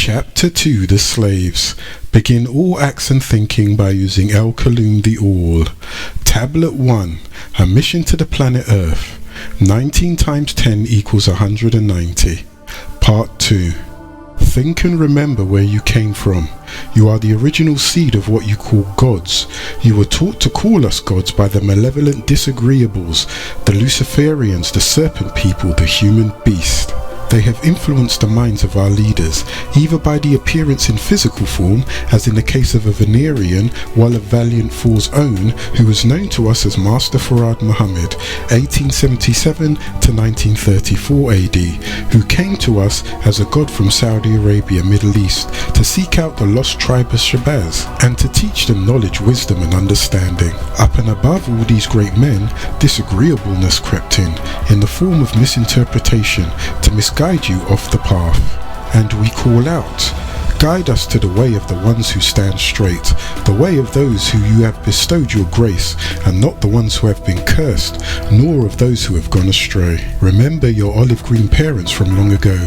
Chapter 2: The Slaves. Begin all acts and thinking by using El Kaloum the All. Tablet 1. A mission to the planet Earth. 19 times 10 equals 190. Part 2. Think and remember where you came from. You are the original seed of what you call gods. You were taught to call us gods by the malevolent disagreeables, the Luciferians, the serpent people, the human beast. They have influenced the minds of our leaders, either by the appearance in physical form, as in the case of a Venerian, Wall of Valiant Four's own, who was known to us as Master Farad Muhammad, 1877 to 1934 AD, who came to us as a god from Saudi Arabia, Middle East, to seek out the lost tribe of Shabazz, and to teach them knowledge, wisdom and understanding. Up and above all these great men, disagreeableness crept in the form of misinterpretation, to misguide you off the path. And we call out, guide us to the way of the ones who stand straight, the way of those who you have bestowed your grace, and not the ones who have been cursed, nor of those who have gone astray. Remember your olive green parents from long ago,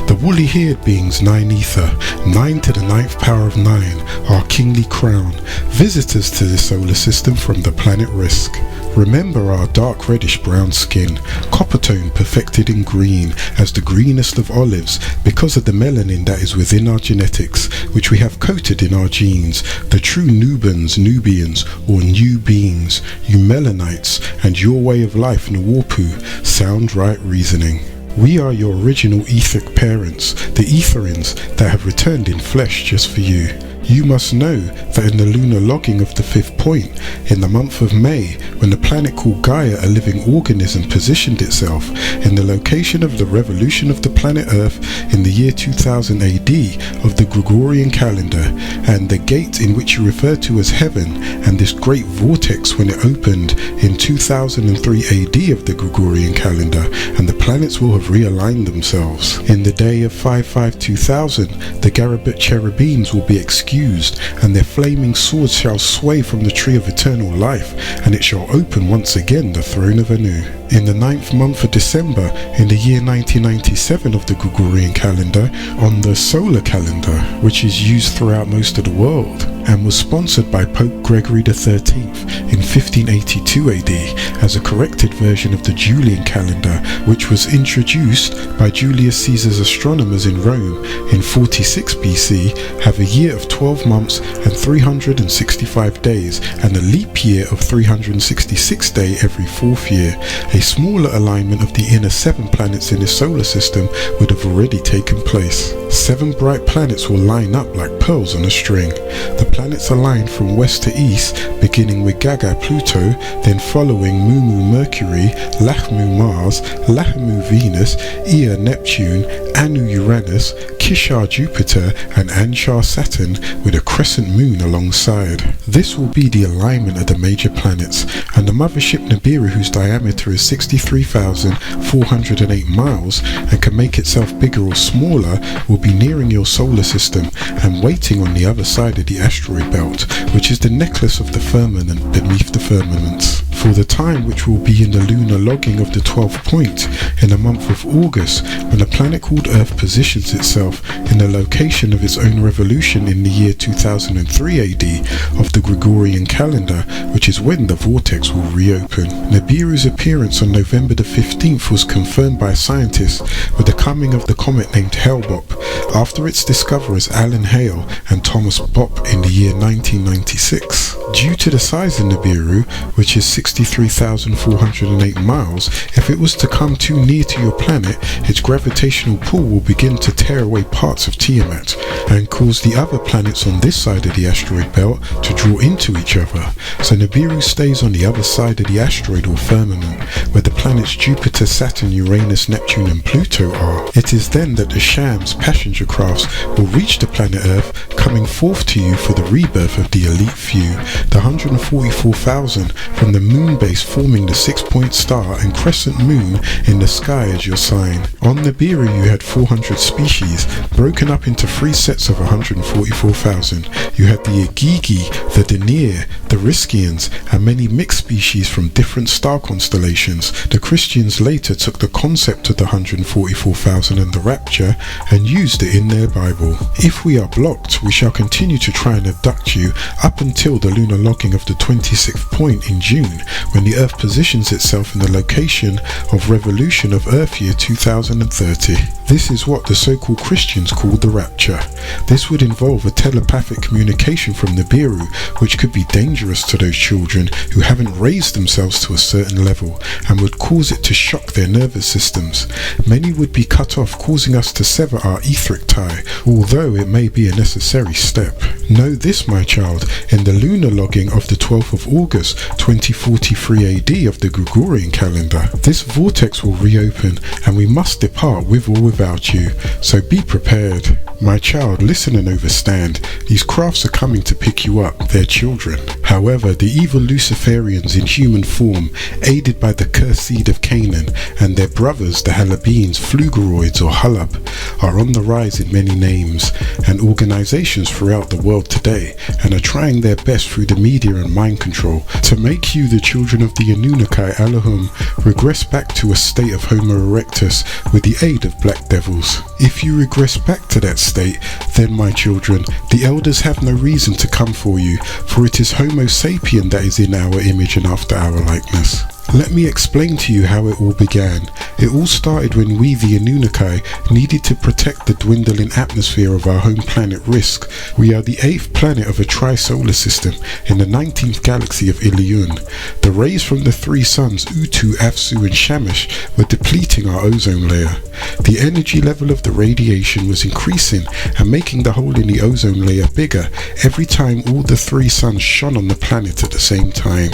the woolly haired beings 9 ether, 9 to the 9th power of 9, our kingly crown, visitors to the solar system from the planet Risk. Remember our dark reddish brown skin, copper tone perfected in green, as the greenest of olives, because of the melanin that is within our genetics, which we have coated in our genes, the true Nubans, Nubians, or new beings, you melanites, and your way of life, Nuwarpu, sound right reasoning. We are your original etheric parents, the Etherins that have returned in flesh just for you. You must know that in the lunar logging of the 5th point, in the month of May, when the planet called Gaia, a living organism, positioned itself in the location of the revolution of the planet Earth in the year 2000 AD of the Gregorian calendar, and the gate in which you refer to as heaven, and this great vortex when it opened in 2003 AD of the Gregorian calendar, and the planets will have realigned themselves. In the day of 55-2000, the Garabet cherubims will be excused, and their flaming swords shall sway from the tree of eternal life, and it shall open once again the throne of Anu. In the 9th month of December, in the year 1997 of the Gregorian calendar, on the solar calendar, which is used throughout most of the world, and was sponsored by Pope Gregory XIII in 1582 AD as a corrected version of the Julian calendar, which was introduced by Julius Caesar's astronomers in Rome in 46 BC, have a year of 12 months and 365 days, and a leap year of 366 days every 4th year. A smaller alignment of the inner 7 planets in the solar system would have already taken place. 7 bright planets will line up like pearls on a string. The planets align from west to east, beginning with Gaga Pluto, then following Mumu Mercury, Lahmu Mars, Lahamu Venus, Ea Neptune, Anu Uranus, Kishar Jupiter, and Anshar Saturn, with a crescent moon alongside. This will be the alignment of the major planets, and the mothership Nibiru, whose diameter is 63,408 miles and can make itself bigger or smaller, will be nearing your solar system and waiting on the other side of the asteroid belt, which is the necklace of the firmament beneath the firmaments. For the time which will be in the lunar logging of the 12th point in the month of August, when a planet called Earth positions itself in the location of its own revolution in the year 2003 AD of the Gregorian calendar, which is when the vortex will reopen. Nibiru's appearance on November the 15th was confirmed by scientists with the coming of the comet named Hale-Bopp, after its discoverers Alan Hale and Thomas Bopp in the year 1996. Due to the size of Nibiru, which is 63,408 miles, if it was to come too near to your planet, its gravitational pull will begin to tear away parts of Tiamat and cause the other planets on this side of the asteroid belt to draw into each other. So Nibiru stays on the other side of the asteroid or firmament, where the planets Jupiter, Saturn, Uranus, Neptune and Pluto are. It is then that the Shams passenger crafts will reach the planet Earth, coming forth to you for the rebirth of the elite few, the 144,000 from the moon moon base forming the 6-point star and crescent moon in the sky as your sign. On Nibiru you had 400 species, broken up into 3 sets of 144,000. You had the Igigi, the Denir, the Riskians, and many mixed species from different star constellations. The Christians later took the concept of the 144,000 and the rapture and used it in their Bible. If we are blocked, we shall continue to try and abduct you up until the lunar logging of the 26th point in June, when the Earth positions itself in the location of revolution of Earth year 2030. This is what the so-called Christians call the rapture. This would involve a telepathic communication from Nibiru, which could be dangerous to those children who haven't raised themselves to a certain level, and would cause it to shock their nervous systems. Many would be cut off, causing us to sever our etheric tie, although it may be a necessary step. Know this, my child, in the lunar logging of the 12th of August 2043 AD of the Gregorian calendar, this vortex will reopen and we must depart with or without you, so be prepared. My child, listen and overstand. These crafts are coming to pick you up, their children. However, the evil Luciferians in human form, aided by the cursed seed of Canaan and their brothers, the Halabeans, Flugoroids or Hulab, are on the rise in many names and organizations throughout the world today, and are trying their best through the media and mind control to make you, the children of the Anunnaki Elohim, regress back to a state of Homo erectus with the aid of black devils. If you regress back to that state, then my children, the elders have no reason to come for you, for it is Homo sapien that is in our image and after our likeness. Let me explain to you how it all began. It all started when we, the Anunnaki, needed to protect the dwindling atmosphere of our home planet Risk. We are the 8th planet of a tri-solar system in the 19th galaxy of Ilion. The rays from the 3 suns Utu, Afsu and Shamash were depleting our ozone layer. The energy level of the radiation was increasing and making the hole in the ozone layer bigger every time all the 3 suns shone on the planet at the same time.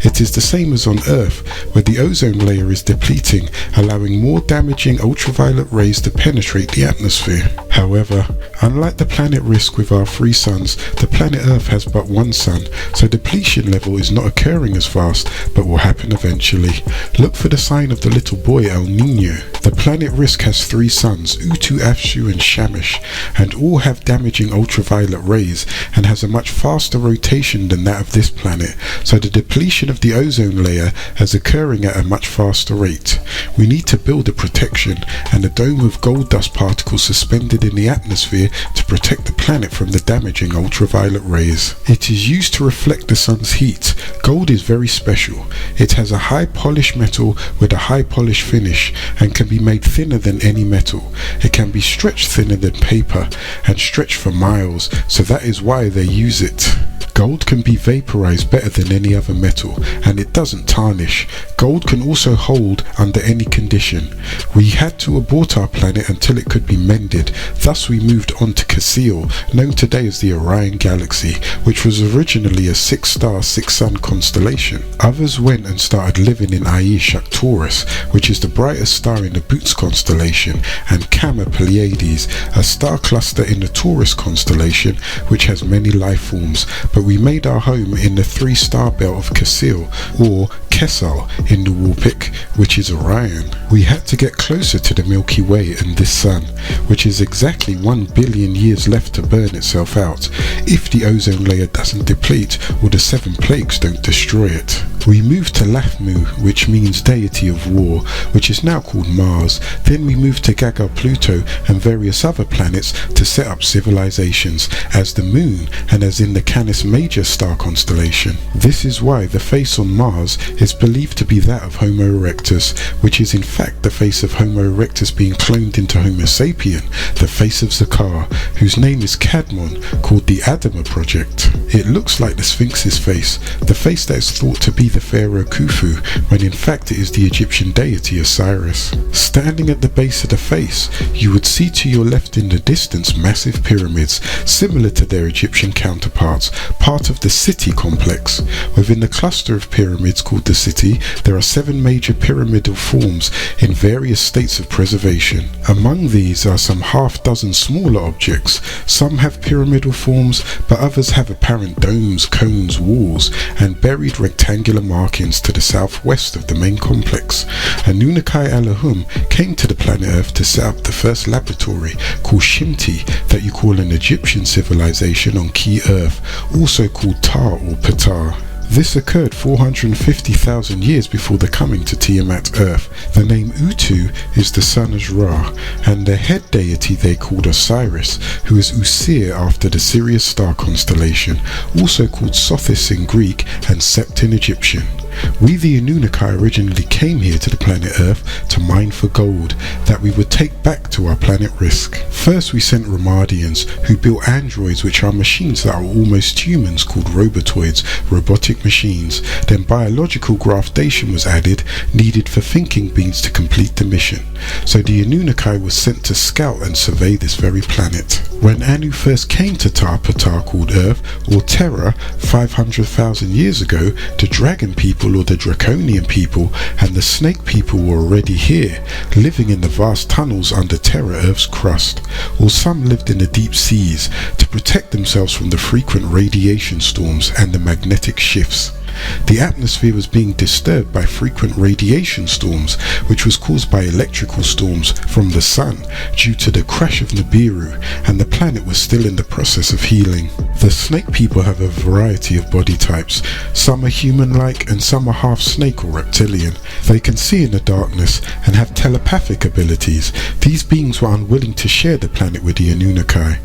It is the same as on Earth, where the ozone layer is depleting, allowing more damaging ultraviolet rays to penetrate the atmosphere. However, unlike the planet Risk with our 3 suns, the planet Earth has but 1 sun, so depletion level is not occurring as fast, but will happen eventually. Look for the sign of the little boy El Nino. The planet Risk has 3 suns, Utu, Afshu and Shamash, and all have damaging ultraviolet rays and has a much faster rotation than that of this planet, so the depletion of the ozone layer is occurring at a much faster rate. We need to build a protection and a dome of gold dust particles suspended in the atmosphere to protect the planet from the damaging ultraviolet rays. It is used to reflect the sun's heat. Gold is very special. It has a high polished metal with a high polished finish and can be made thinner than any metal. It can be stretched thinner than paper and stretched for miles, so that is why they use it. Gold can be vaporized better than any other metal, and it doesn't tarnish. Gold can also hold under any condition. We had to abort our planet until it could be mended. Thus we moved on to Cassiel, known today as the Orion Galaxy, which was originally a 6-star, 6-sun constellation. Others went and started living in Aish Arcturus, which is the brightest star in the Boots constellation, and Gamma Pleiades, a star cluster in the Taurus constellation, which has many life forms, but we made our home in the 3-star belt of Cassiel, or Kessel in the Warpic, which is Orion. We had to get closer to the Milky Way and this sun, which is exactly 1 billion years left to burn itself out, if the ozone layer doesn't deplete or the 7 plagues don't destroy it. We moved to Lathmu, which means deity of war, which is now called Mars. Then we moved to Gaga Pluto and various other planets to set up civilizations, as the Moon and as in the Canis Major star constellation. This is why the face on Mars is believed to be that of Homo erectus, which is in fact the face of Homo erectus being cloned into Homo sapien, the face of Zakar, whose name is Cadmon, called the Adama Project. It looks like the Sphinx's face, the face that is thought to be the pharaoh Khufu, when in fact it is the Egyptian deity Osiris. Standing at the base of the face, you would see to your left in the distance massive pyramids, similar to their Egyptian counterparts, part of the city complex. Within the cluster of pyramids called the city, there are 7 major pyramidal forms in various states of preservation. Among these are some half-dozen smaller objects. Some have pyramidal forms, but others have apparent domes, cones, walls, and buried rectangular markings to the southwest of the main complex. Anunnaki-Elohim came to the planet Earth to set up the first laboratory called Shinti that you call an Egyptian civilization on Key Earth, also called Ptah or Ptah. This occurred 450,000 years before the coming to Tiamat Earth. The name Utu is the son of Ra, and the head deity they called Osiris, who is Usir after the Sirius star constellation, also called Sothis in Greek and Sept in Egyptian. We the Anunnaki originally came here to the planet Earth to mine for gold that we would take back to our planet Risk. First we sent Ramadians, who built androids, which are machines that are almost humans, called robotoids, robotic machines. Then biological graftation was added, needed for thinking beings to complete the mission. So the Anunnaki was sent to scout and survey this very planet. When Anu first came to Ptah called Earth, or Terra, 500,000 years ago, the dragon people or the draconian people and the snake people were already here, living in the vast tunnels under Terra Earth's crust, or some lived in the deep seas to protect themselves from the frequent radiation storms and the magnetic shifts. The atmosphere was being disturbed by frequent radiation storms, which was caused by electrical storms from the sun due to the crash of Nibiru, and the planet was still in the process of healing. The snake people have a variety of body types. Some are human-like and some are half snake or reptilian. They can see in the darkness and have telepathic abilities. These beings were unwilling to share the planet with the Anunnaki.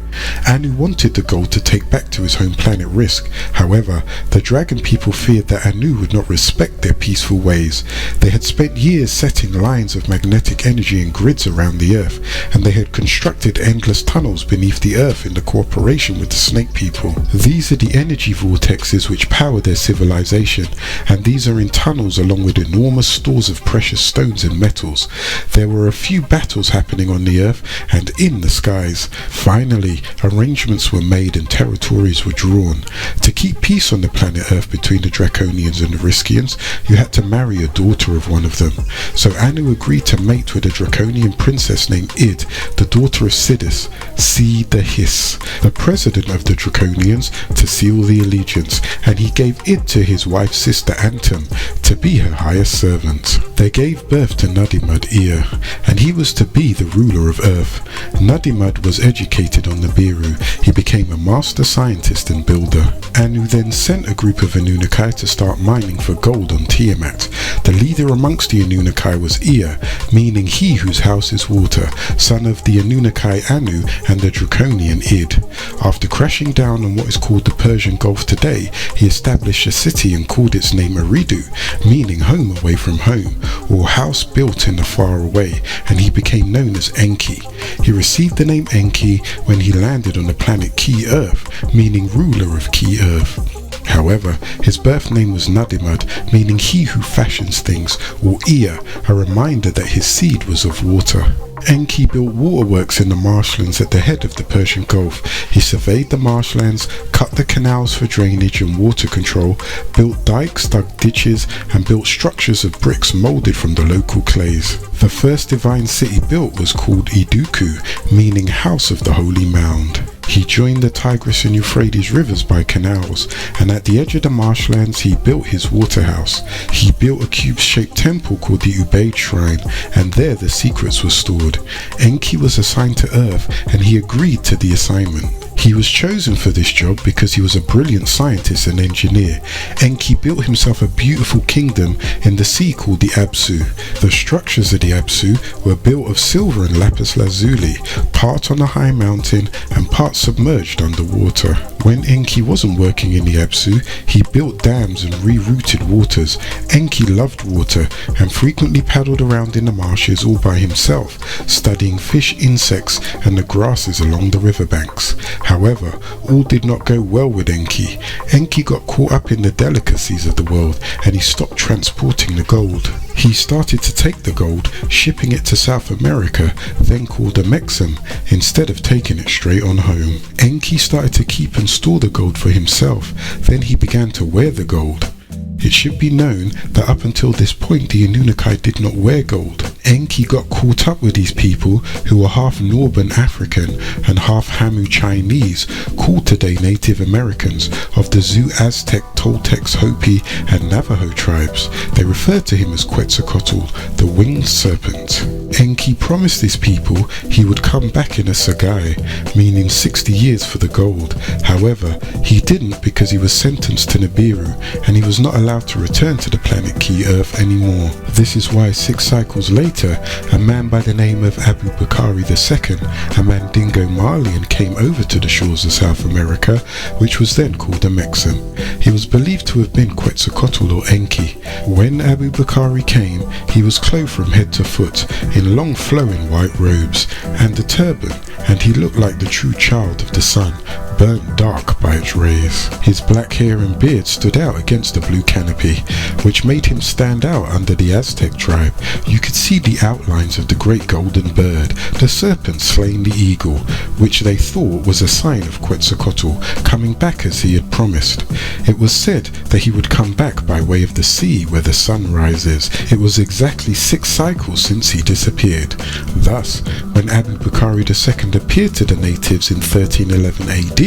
Anu wanted the gold to take back to his home planet Risk. However, the dragon people feared that Anu would not respect their peaceful ways. They had spent years setting lines of magnetic energy and grids around the Earth, and they had constructed endless tunnels beneath the Earth in the cooperation with the snake people. These are the energy vortexes which power their civilization, and these are in tunnels along with enormous stores of precious stones and metals. There were a few battles happening on the Earth and in the skies. Finally, arrangements were made and territories were drawn. To keep peace on the planet Earth between the Draconians and the Riskians, you had to marry a daughter of one of them. So Anu agreed to mate with a Draconian princess named Id, the daughter of Sidis, See the Hiss, the president of the Draconians, to seal the allegiance, and he gave Id to his wife's sister Antum to be her highest servant. They gave birth to Nudimmud Ea, and he was to be the ruler of Earth. Nudimmud was educated on the Nibiru. He became a master scientist and builder. Anu then sent a group of Anunnaki to start mining for gold on Tiamat. The leader amongst the Anunnaki was Ea, meaning he whose house is water, son of the Anunnaki Anu and the Draconian Id. After crashing down on what is called the Persian Gulf today, he established a city and called its name Eridu, meaning home away from home, or house built in the far away, and he became known as Enki. He received the name Enki when he landed on the planet Key Earth, meaning ruler of Key Earth. However, his birth name was Nudimmud, meaning he who fashions things, or Ea, a reminder that his seed was of water. Enki built waterworks in the marshlands at the head of the Persian Gulf. He surveyed the marshlands, cut the canals for drainage and water control, built dikes, dug ditches, and built structures of bricks moulded from the local clays. The first divine city built was called Iduku, meaning House of the Holy Mound. He joined the Tigris and Euphrates rivers by canals, and at the edge of the marshlands he built his water house. He built a cube-shaped temple called the Ubaid Shrine, and there the secrets were stored. Enki was assigned to Earth, and he agreed to the assignment. He was chosen for this job because he was a brilliant scientist and engineer. Enki built himself a beautiful kingdom in the sea called the Absu. The structures of the Absu were built of silver and lapis lazuli, part on a high mountain and part submerged underwater. When Enki wasn't working in the Absu, he built dams and rerouted waters. Enki loved water and frequently paddled around in the marshes all by himself, studying fish, insects and the grasses along the riverbanks. However, all did not go well with Enki. Enki got caught up in the delicacies of the world and he stopped transporting the gold. He started to take the gold, shipping it to South America, then called Amexem, instead of taking it straight on home. Enki started to keep and store the gold for himself, then he began to wear the gold. It should be known that up until this point the Anunnaki did not wear gold. Enki got caught up with these people who were half Northern African and half Hamu Chinese, called today Native Americans, of the Zuu, Aztec, Toltecs, Hopi and Navajo tribes. They referred to him as Quetzalcoatl, the winged serpent. Enki promised these people he would come back in a Sagai, meaning 60 years for the gold. However, he didn't because he was sentenced to Nibiru and he was not allowed to return to the planet Key Earth anymore. This is why 6 cycles later, a man by the name of Abu Bakari II, a Mandingo Malian, came over to the shores of South America, which was then called Amexem. He was believed to have been Quetzalcoatl or Enki. When Abu Bakari came, he was clothed from head to foot in long flowing white robes and a turban, and he looked like the true child of the sun, burnt dark by its rays. His black hair and beard stood out against the blue canopy, which made him stand out under the Aztec tribe. You could see the outlines of the great golden bird, the serpent slaying the eagle, which they thought was a sign of Quetzalcoatl coming back as he had promised. It was said that he would come back by way of the sea where the sun rises. It was exactly 6 cycles since he disappeared. Thus, when Abu Bakari II appeared to the natives in 1311 AD,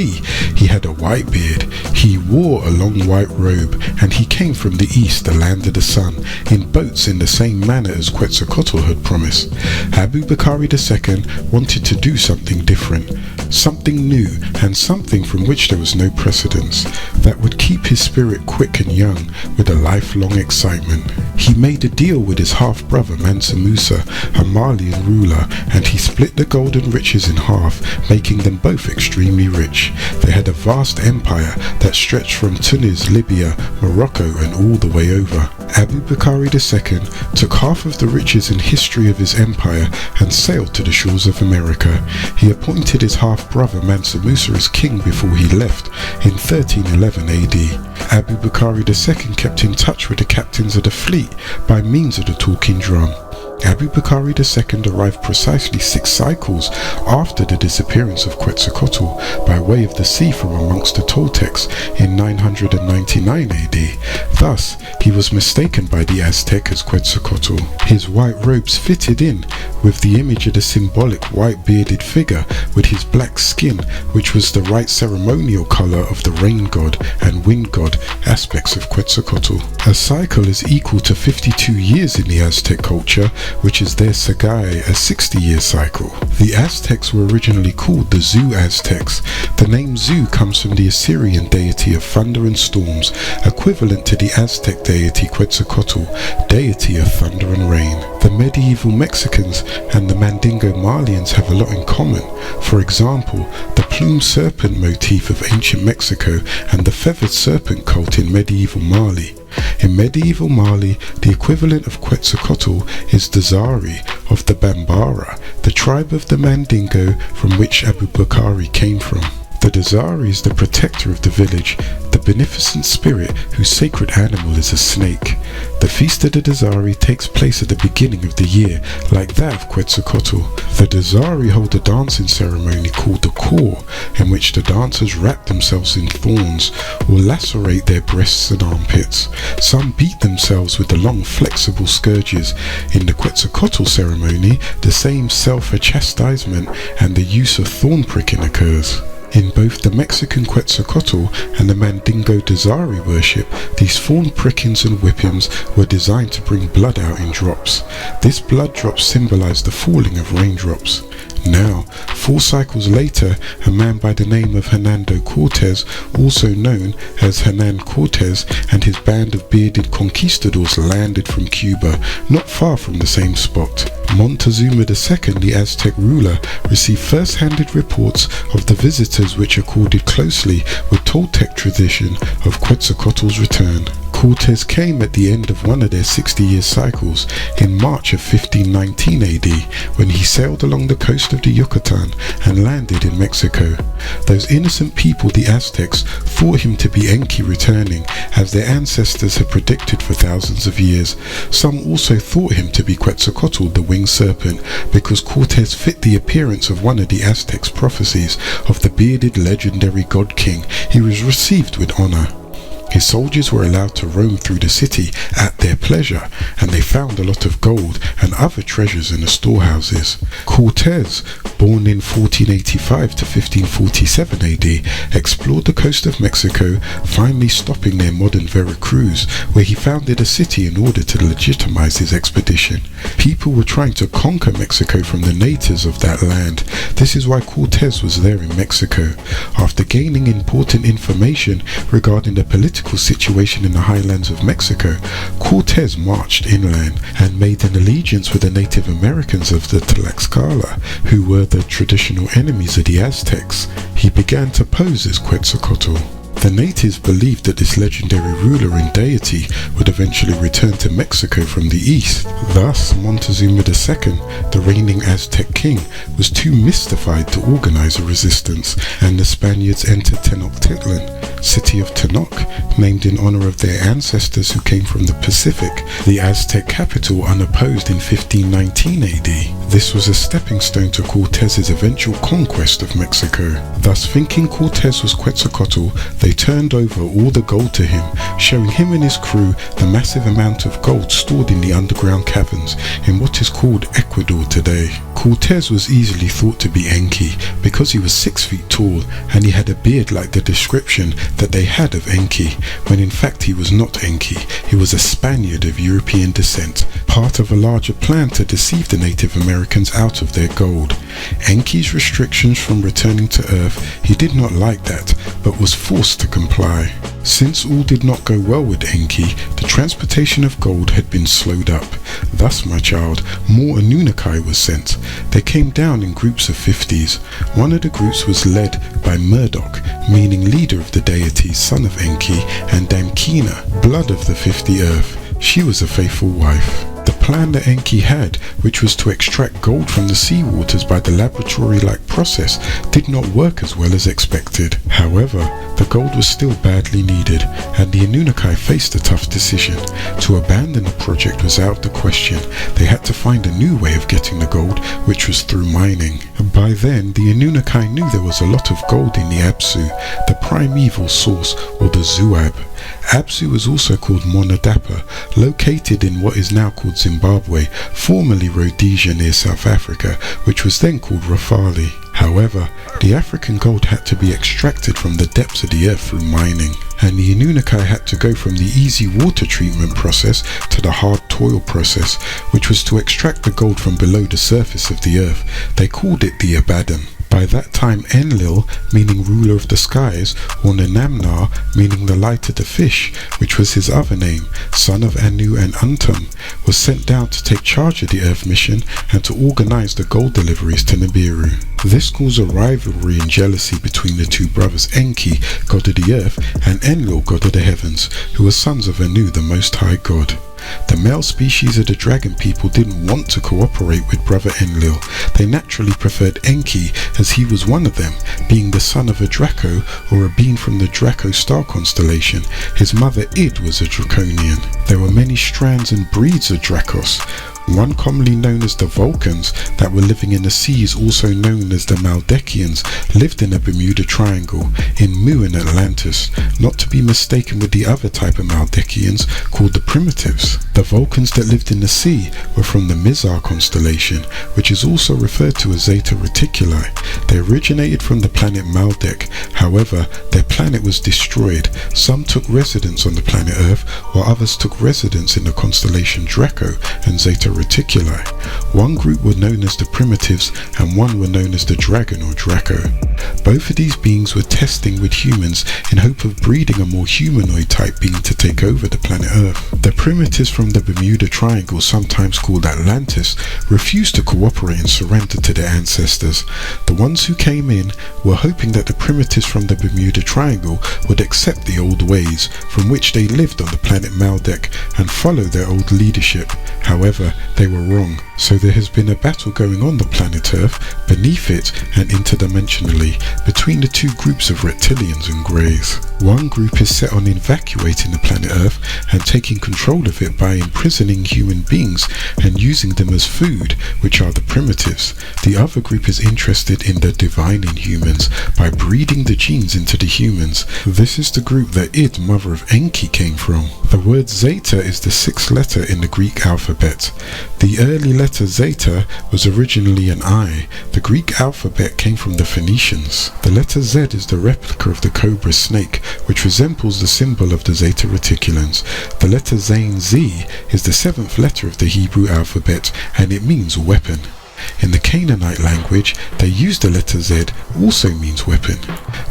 he had a white beard, he wore a long white robe, and he came from the east, the land of the sun, in boats in the same manner as Quetzalcoatl had promised. Abu Bakari II wanted to do something different, something new, and something from which there was no precedence, that would keep his spirit quick and young with a lifelong excitement. He made a deal with his half-brother Mansa Musa, a Malian ruler, and he split the golden riches in half, making them both extremely rich. They had a vast empire that stretched from Tunis, Libya, Morocco and all the way over. Abu Bakari II took half of the riches and history of his empire and sailed to the shores of America. He appointed his half-brother Mansa Musa as king before he left in 1311 AD. Abu Bakari II kept in touch with the captains of the fleet by means of the talking drum. Abu Bakari II arrived precisely 6 cycles after the disappearance of Quetzalcoatl by way of the sea from amongst the Toltecs in 999 AD. Thus, he was mistaken by the Aztec as Quetzalcoatl. His white robes fitted in with the image of the symbolic white bearded figure with his black skin, which was the right ceremonial color of the rain god and wind god aspects of Quetzalcoatl. A cycle is equal to 52 years in the Aztec culture, which is their Sagai, a 60-year cycle. The Aztecs were originally called the Zuu Aztecs. The name Zuu comes from the Assyrian deity of thunder and storms, equivalent to the Aztec deity Quetzalcoatl, deity of thunder and rain. The medieval Mexicans and the Mandingo Malians have a lot in common. For example, the plumed serpent motif of ancient Mexico and the feathered serpent cult in medieval Mali. In medieval Mali, the equivalent of Quetzalcoatl is the Zari of the Bambara, the tribe of the Mandingo from which Abu Bakari came from. The Dazari is the protector of the village, the beneficent spirit whose sacred animal is a snake. The Feast of the Dazari takes place at the beginning of the year, like that of Quetzalcoatl. The Dazari hold a dancing ceremony called the Kor, in which the dancers wrap themselves in thorns or lacerate their breasts and armpits. Some beat themselves with the long flexible scourges. In the Quetzalcoatl ceremony, the same self-chastisement and the use of thorn pricking occurs. In both the Mexican Quetzalcoatl and the Mandingo Dazari worship, these thorn prickings and whippings were designed to bring blood out in drops. This blood drop symbolized the falling of raindrops. Now, 4 cycles later, a man by the name of Hernando Cortez, also known as Hernan Cortez, and his band of bearded conquistadors landed from Cuba, not far from the same spot. Montezuma II, the Aztec ruler, received first-handed reports of the visitors which accorded closely with Toltec tradition of Quetzalcoatl's return. Cortes came at the end of one of their 60-year cycles in March of 1519 AD, when he sailed along the coast of the Yucatan and landed in Mexico. Those innocent people, the Aztecs, thought him to be Enki returning, as their ancestors had predicted for thousands of years. Some also thought him to be Quetzalcoatl, the winged serpent, because Cortes fit the appearance of one of the Aztecs' prophecies of the bearded legendary god king. He was received with honor. His soldiers were allowed to roam through the city at their pleasure, and they found a lot of gold and other treasures in the storehouses. Cortes, born in 1485 to 1547 AD, explored the coast of Mexico, finally stopping near modern Veracruz, where he founded a city in order to legitimize his expedition. People were trying to conquer Mexico from the natives of that land. This is why Cortes was there in Mexico. After gaining important information regarding the political situation in the highlands of Mexico, Cortes marched inland and made an allegiance with the Native Americans of the Tlaxcala, who were the traditional enemies of the Aztecs. He began to pose as Quetzalcoatl. The natives believed that this legendary ruler and deity would eventually return to Mexico from the east. Thus, Montezuma II, the reigning Aztec king, was too mystified to organize a resistance, and the Spaniards entered Tenochtitlan, city of Tenoch, named in honor of their ancestors who came from the Pacific, the Aztec capital, unopposed in 1519 AD. This was a stepping stone to Cortes's eventual conquest of Mexico. Thus, thinking Cortes was Quetzalcoatl, they turned over all the gold to him, showing him and his crew the massive amount of gold stored in the underground caverns in what is called Ecuador today. Cortes was easily thought to be Enki because he was 6 feet tall and he had a beard like the description that they had of Enki, when in fact he was not Enki. He was a Spaniard of European descent, part of a larger plan to deceive the Native Americans out of their gold. Enki's restrictions from returning to Earth, he did not like that, but was forced to comply. Since all did not go well with Enki, the transportation of gold had been slowed up. Thus, my child, more Anunnaki was sent. They came down in groups of 50s. One of the groups was led by Murdoch, meaning leader of the deity, son of Enki, and Damkina, blood of the 50 Earth. She was a faithful wife. The plan that Enki had, which was to extract gold from the seawaters by the laboratory-like process, did not work as well as expected. However, the gold was still badly needed, and the Anunnaki faced a tough decision. To abandon the project was out of the question. They had to find a new way of getting the gold, which was through mining. By then, the Anunnaki knew there was a lot of gold in the Apsu, the primeval source, or the Zuab. Apsu was also called Monadapa, located in what is now called Zimbabwe, formerly Rhodesia near South Africa, which was then called Rafali. However, the African gold had to be extracted from the depths of the earth through mining, and the Anunnaki had to go from the easy water treatment process to the hard toil process, which was to extract the gold from below the surface of the earth. They called it the Abaddon. By that time, Enlil, meaning ruler of the skies, or Nanamnar, meaning the light of the fish, which was his other name, son of Anu and Antum, was sent down to take charge of the Earth mission and to organize the gold deliveries to Nibiru. This caused a rivalry and jealousy between the two brothers Enki, god of the earth, and Enlil, god of the heavens, who were sons of Anu, the Most High God. The male species of the dragon people didn't want to cooperate with brother Enlil. They naturally preferred Enki, as he was one of them, being the son of a Draco, or a being from the Draco star constellation. His mother Id was a Draconian. There were many strands and breeds of Dracos. One commonly known as the Vulcans, that were living in the seas, also known as the Maldekians, lived in the Bermuda Triangle, in Mu in Atlantis, not to be mistaken with the other type of Maldekians called the Primitives. The Vulcans that lived in the sea were from the Mizar constellation, which is also referred to as Zeta Reticuli. They originated from the planet Maldek. However, their planet was destroyed. Some took residence on the planet Earth, while others took residence in the constellation Draco and Zeta Reticuli. One group were known as the Primitives and one were known as the Dragon or Draco. Both of these beings were testing with humans in hope of breeding a more humanoid type being to take over the planet Earth. The Primitives from the Bermuda Triangle, sometimes called Atlantis, refused to cooperate and surrender to their ancestors. The ones who came in were hoping that the Primitives from the Bermuda Triangle would accept the old ways from which they lived on the planet Maldek and follow their old leadership. However, they were wrong. So there has been a battle going on the planet Earth, beneath it and interdimensionally, between the two groups of reptilians and greys. One group is set on evacuating the planet Earth and taking control of it by imprisoning human beings and using them as food, which are the Primitives. The other group is interested in the divining humans by breeding the genes into the humans. This is the group that Id, mother of Enki, came from. The word Zeta is the sixth letter in the Greek alphabet. The early letter Zeta was originally an I. The Greek alphabet came from the Phoenicians. The letter Z is the replica of the cobra snake, which resembles the symbol of the Zeta Reticulans. The letter Zain Z is the seventh letter of the Hebrew alphabet, and it means weapon. In the Canaanite language, they use the letter Z, also means weapon.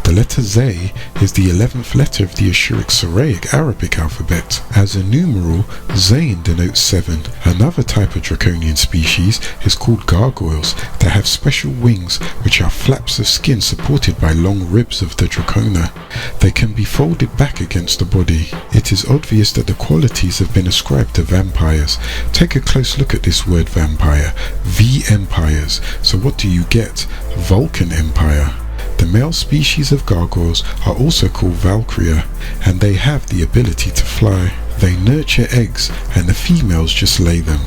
The letter Z is the 11th letter of the Ashuric-Saraic Arabic alphabet. As a numeral, Zain denotes 7. Another type of draconian species is called gargoyles that have special wings which are flaps of skin supported by long ribs of the dracona. They can be folded back against the body. It is obvious that the qualities have been ascribed to vampires. Take a close look at this word vampire. Empires. So what do you get? Vulcan Empire. The male species of gargoyles are also called Valkyria, and they have the ability to fly. They nurture eggs, and the females just lay them.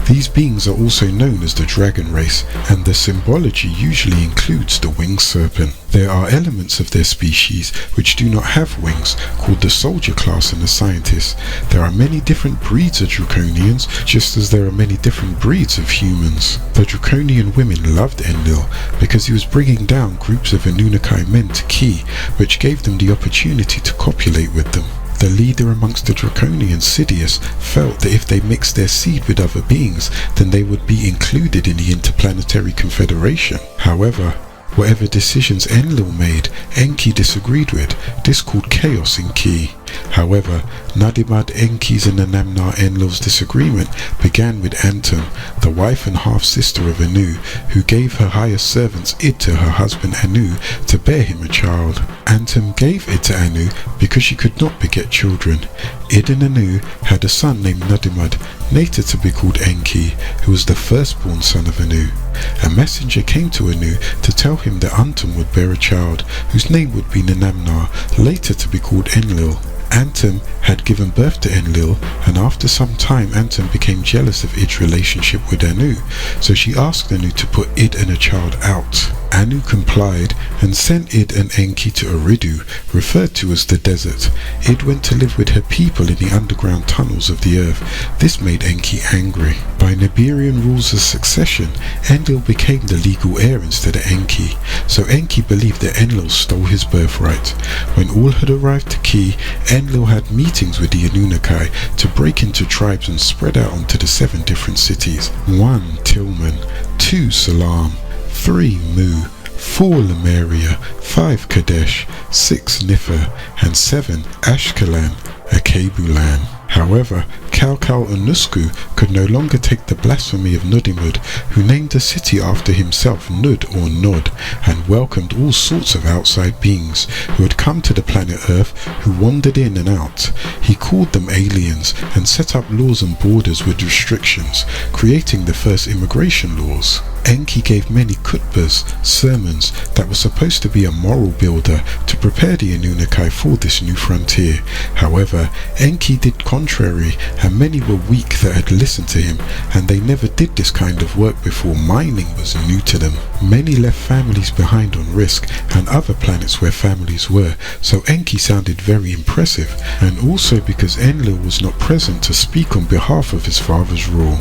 These beings are also known as the dragon race, and the symbology usually includes the winged serpent. There are elements of their species which do not have wings, called the soldier class and the scientist. There are many different breeds of draconians, just as there are many different breeds of humans. The draconian women loved Enlil because he was bringing down groups of Anunnaki men to Ki, which gave them the opportunity to copulate with them. The leader amongst the draconians, Sidious, felt that if they mixed their seed with other beings, then they would be included in the Interplanetary Confederation. However, whatever decisions Enlil made, Enki disagreed with. This called chaos in Ki. However, Nadimad Enki's and Anamnar Enlil's disagreement began with Antum, the wife and half-sister of Anu, who gave her highest servants Id to her husband Anu to bear him a child. Antum gave Id to Anu because she could not beget children. Id and Anu had a son named Nadimad, later to be called Enki, who was the firstborn son of Anu. A messenger came to Anu to tell him that Antum would bear a child, whose name would be Nanamnar, later to be called Enlil. Antum had given birth to Enlil, and after some time Antum became jealous of Id's relationship with Anu, so she asked Anu to put Id and her child out. Anu complied and sent Id and Enki to Eridu, referred to as the desert. Id went to live with her people in the underground tunnels of the earth. This made Enki angry. By Nibirian rules of succession, Enlil became the legal heir instead of Enki, so Enki believed that Enlil stole his birthright. When all had arrived to Ki, Enlil had meetings with the Anunnaki to break into tribes and spread out onto the 7 different cities. 1. Tilman, 2. Salam, 3. Mu, 4. Lemuria, 5. Kadesh, 6. Nifer, and 7. Ashkelon, Akabulan. However, Kalkal Unusku could no longer take the blasphemy of Nudimud, who named the city after himself Nud or Nod, and welcomed all sorts of outside beings who had come to the planet Earth, who wandered in and out. He called them aliens and set up laws and borders with restrictions, creating the first immigration laws. Enki gave many khutbahs, sermons, that were supposed to be a moral builder to prepare the Anunnaki for this new frontier. However, Enki did contrary, and many were weak that had listened to him, and they never did this kind of work before. Mining was new to them. Many left families behind on Risk and other planets where families were, so Enki sounded very impressive, and also because Enlil was not present to speak on behalf of his father's rule.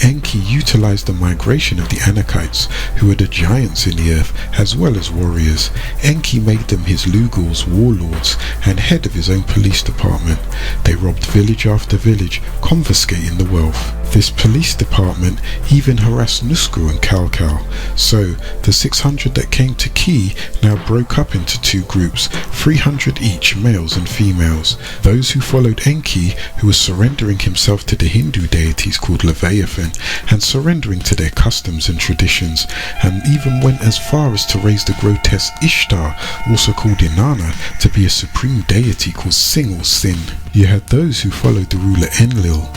Enki utilized the migration of the Anakites, who were the giants in the earth, as well as warriors. Enki made them his Lugals, warlords, and head of his own police department. They robbed village after village pillage, confiscating the wealth. This police department even harassed Nusku and Kalkal, so the 600 that came to Ki now broke up into two groups, 300 each, males and females. Those who followed Enki, who was surrendering himself to the Hindu deities called Leviathan, and surrendering to their customs and traditions, and even went as far as to raise the grotesque Ishtar, also called Inanna, to be a supreme deity called Sing or Sin. You had those who followed the ruler Enlil.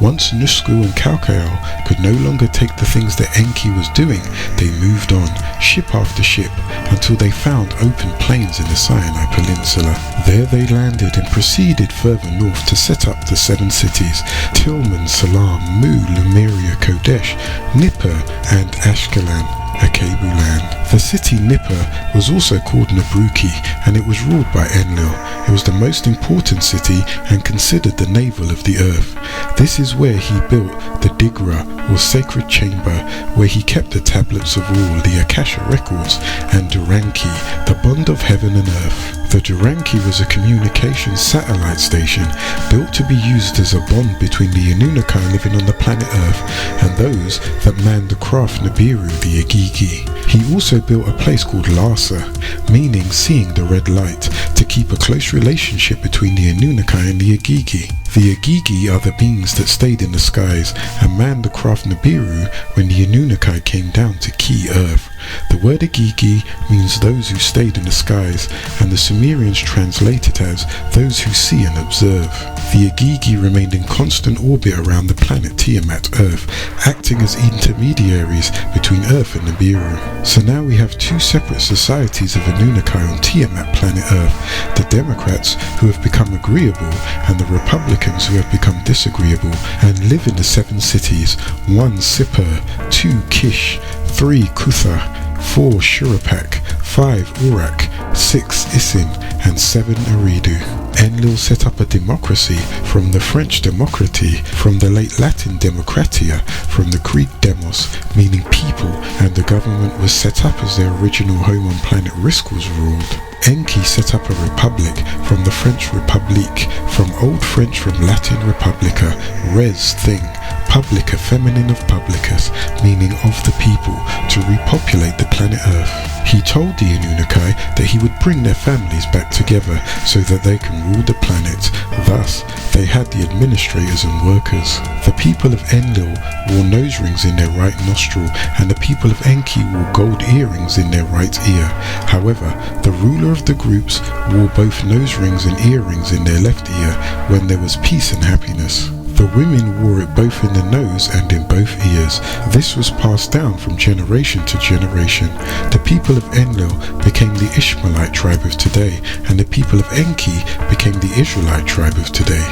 Once Nusku and Kalkal could no longer take the things that Enki was doing, they moved on, ship after ship, until they found open plains in the Sinai Peninsula. There they landed and proceeded further north to set up the 7 cities: Tilman, Salam, Mu, Lemuria, Kodesh, Nippur, and Ashkelon, Akabulan. The city Nippur was also called Nabruki, and it was ruled by Enlil. It was the most important city and considered the navel of the earth. This is where he built the Digra, or sacred chamber, where he kept the tablets of all, the Akasha records, and Duranki, the bond of heaven and earth. The Duranki was a communications satellite station built to be used as a bond between the Anunnaki living on the planet Earth and those that manned the craft Nibiru, the Agigi. He also built a place called Larsa, meaning seeing the red light, to keep a close relationship between the Anunnaki and the Agigi. The Agigi are the beings that stayed in the skies and manned the craft Nibiru when the Anunnaki came down to Ki Earth. The word Agigi means those who stayed in the skies, and the Sumerians translate it as those who see and observe. The Agigi remained in constant orbit around the planet Tiamat, Earth, acting as intermediaries between Earth and Nibiru. So now we have two separate societies of Anunnaki on Tiamat, planet Earth: the Democrats, who have become agreeable, and the Republicans, who have become disagreeable, and live in the 7 cities: 1 Sippur, 2 Kish, 3 Kutha, 4 Shurapak, 5 Urak, 6 Isin, and 7 Eridu. Enlil set up a democracy from the French democratie, from the late Latin democratia, from the Greek demos, meaning people, and the government was set up as their original home on planet Risk was ruled. Enki set up a republic from the French République, from Old French from Latin Republica, res thing, publica feminine of publicus, meaning of the people, to repopulate the planet Earth. He told the Anunnaki that he would bring their families back together so that they can rule the planet. Thus, they had the administrators and workers. The people of Enlil wore nose rings in their right nostril, and the people of Enki wore gold earrings in their right ear. However, the ruler of the groups wore both nose rings and earrings in their left ear when there was peace and happiness. The women wore it both in the nose and in both ears. This was passed down from generation to generation. The people of Enlil became the Ishmaelite tribe of today, and the people of Enki became the Israelite tribe of today.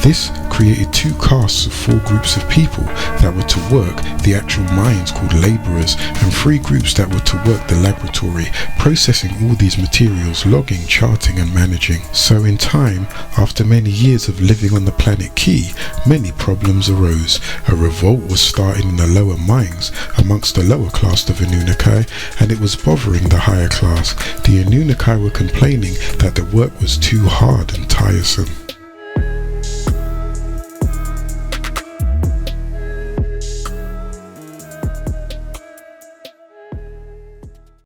This created 2 castes of 4 groups of people that were to work the actual mines called laborers, and 3 groups that were to work the laboratory, processing all these materials, logging, charting and managing. So in time, after many years of living on the planet Ki, many problems arose. A revolt was starting in the lower mines amongst the lower class of Anunnaki, and it was bothering the higher class. The Anunnaki were complaining that the work was too hard and tiresome.